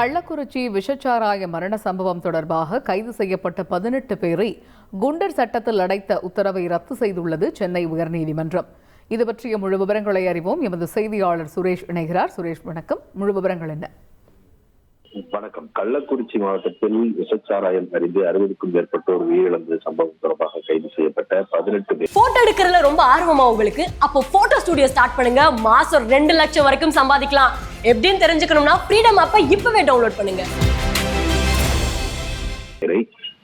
கள்ளக்குறிச்சி விஷச்சாராய மரண சம்பவம் தொடர்பாக கைது செய்யப்பட்ட 18 பேரை குண்டர் சட்டத்தில் அடைத்த உத்தரவை ரத்து செய்துள்ளது சென்னை உயர்நீதிமன்றம். இது பற்றிய முழு விவரங்களை அறிவோம். எமது செய்தியாளர் சுரேஷ் இணைகிறார். சுரேஷ், வணக்கம். முழு விவரங்கள் என்ன? வணக்கம். கள்ளக்குறிச்சி மாவட்டத்தில் விஷச்சாராயம் அறிந்து 60க்கும் மேற்பட்டோர் உயிரிழந்த சம்பவம் தொடர்பாக கைது செய்யப்பட்ட 18 பேர். போட்டோ எடுக்கிறதுல ரொம்ப ஆர்வமா உங்களுக்கு? அப்போ போட்டோ ஸ்டுடியோ ஸ்டார்ட் பண்ணுங்க. மாசம் 2 லட்சம் வரைக்கும் சம்பாதிக்கலாம். எப்படின்னு தெரிஞ்சுக்கணும்னா ஃப்ரீடம் ஆப்பை இப்பவே டவுன்லோட் பண்ணுங்க.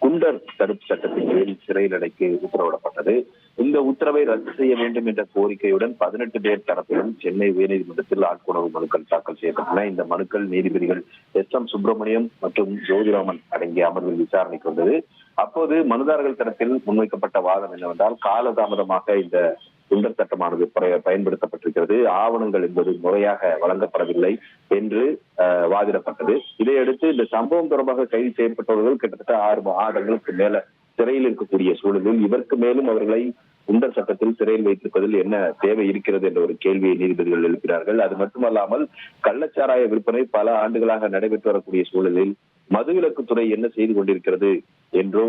குண்டர் தடுப்பு சட்டத்தின் கீழ் சிறையில் அடைக்க உத்தரவிடப்பட்டது. இந்த உத்தரவை ரத்து செய்ய வேண்டும் என்ற கோரிக்கையுடன் 18 பேர் தரப்பிலும் சென்னை உயர்நீதிமன்றத்தில் ஆட்கொணர்வு மனுக்கள் தாக்கல் செய்யப்பட்டன. இந்த மனுக்கள் நீதிபதிகள் S.M. சுப்பிரமணியம் மற்றும் ஜோதிராமன் அடங்கிய அமர்வில் விசாரணைக்கு வந்தது. அப்போது மனுதாரர்கள் தரப்பில் முன்வைக்கப்பட்ட வாதம் என்னவென்றால், காலதாமதமாக இந்த குண்டர் சட்டமானது பயன்படுத்தப்பட்டிருக்கிறது, ஆவணங்கள் என்பது முறையாக வழங்கப்படவில்லை என்று வாதிடப்பட்டது. இதையடுத்து இந்த சம்பவம் தொடர்பாக கைது செய்யப்பட்டவர்கள் கிட்டத்தட்ட 6 மாதங்களுக்கு மேல சிறையில் இருக்கக்கூடிய சூழலில் இதற்கு மேலும் அவர்களை குண்டர் சட்டத்தில் சிறையில் வைத்திருப்பதில் என்ன தேவை இருக்கிறது என்ற ஒரு கேள்வியை நீதிபதிகள் எழுப்பினார்கள். அது மட்டுமல்லாமல் கள்ளச்சாராய விற்பனை பல ஆண்டுகளாக நடைபெற்று வரக்கூடிய சூழலில் மதுவிலக்குத்துறை என்ன செய்து கொண்டிருக்கிறது என்றோ,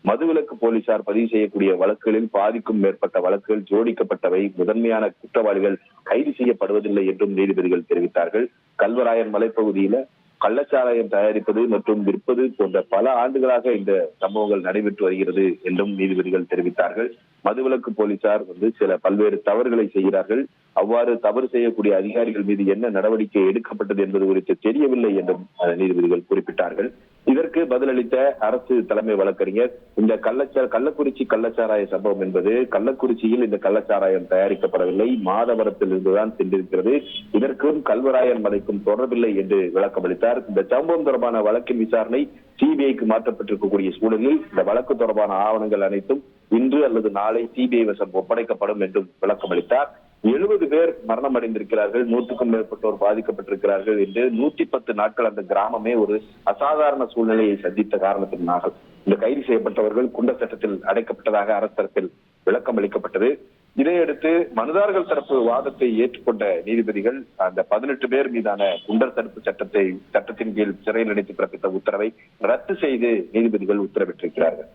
மதுவிலக்கு போலீசார் பதிவு செய்யக்கூடிய வழக்குகளில் பாதிக்கும் மேற்பட்ட வழக்குகள் ஜோடிக்கப்பட்டவை, முதன்மையான குற்றவாளிகள் கைது செய்யப்படுவதில்லை என்றும் நீதிபதிகள் தெரிவித்தார்கள். கல்வராயன் மலைப்பகுதியில கள்ளச்சாராயம் தயாரிப்பது மற்றும் விற்பது போன்ற பல ஆண்டுகளாக இந்த சம்பவங்கள் நடைபெற்று வருகிறது என்றும் நீதிபதிகள் தெரிவித்தார்கள். மதுவிலக்கு போலீசார் சில பல்வேறு தவறுகளை செய்கிறார்கள், அவ்வாறு தவறு செய்யக்கூடிய அதிகாரிகள் மீது என்ன நடவடிக்கை எடுக்கப்பட்டது என்பது குறித்து தெரியவில்லை என்றும் நீதிபதிகள் குறிப்பிட்டார்கள். இதற்கு பதிலளித்த அரசு தலைமை வழக்கறிஞர், இந்த கள்ளக்குறிச்சி கள்ளச்சாராய சம்பவம் என்பது கள்ளக்குறிச்சியில் இந்த கள்ளச்சாராயம் தயாரிக்கப்படவில்லை, மாதவரத்தில் இருந்துதான் சென்றிருக்கிறது, இதற்கும் கல்வராயன் மலைக்கும் தொடர்பில்லை என்று விளக்கமளித்தார். இந்த சம்பவம் தொடர்பான வழக்கின் விசாரணை சிபிஐக்கு மாற்றப்பட்டிருக்கக்கூடிய சூழலில் இந்த வழக்கு தொடர்பான ஆவணங்கள் அனைத்தும் இன்று அல்லது நாளை சிபிஐ வசம் ஒப்படைக்கப்படும் என்றும் விளக்கமளித்தார். 70 பேர் மரணம் அடைந்திருக்கிறார்கள், 100க்கும் மேற்பட்டோர் பாதிக்கப்பட்டிருக்கிறார்கள் என்று 110 நாட்கள் அந்த கிராமமே ஒரு அசாதாரண சூழ்நிலையை சந்தித்த காரணத்தினாக இந்த கைது செய்யப்பட்டவர்கள் குண்டர் சட்டத்தில் அடைக்கப்பட்டதாக அரசு தரப்பில் விளக்கம் அளிக்கப்பட்டது. இதையடுத்து மனுதாரர்கள் தரப்பு வாதத்தை ஏற்றுக்கொண்ட நீதிபதிகள் அந்த 18 பேர் மீதான குண்டர் தடுப்பு சட்டத்தின் கீழ் சிறையில் அடைத்து பிறப்பித்த உத்தரவை ரத்து செய்து நீதிபதிகள் உத்தரவிட்டிருக்கிறார்கள்.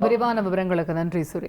விரிவான விவரங்களுக்கு நன்றி சுரேஷ்.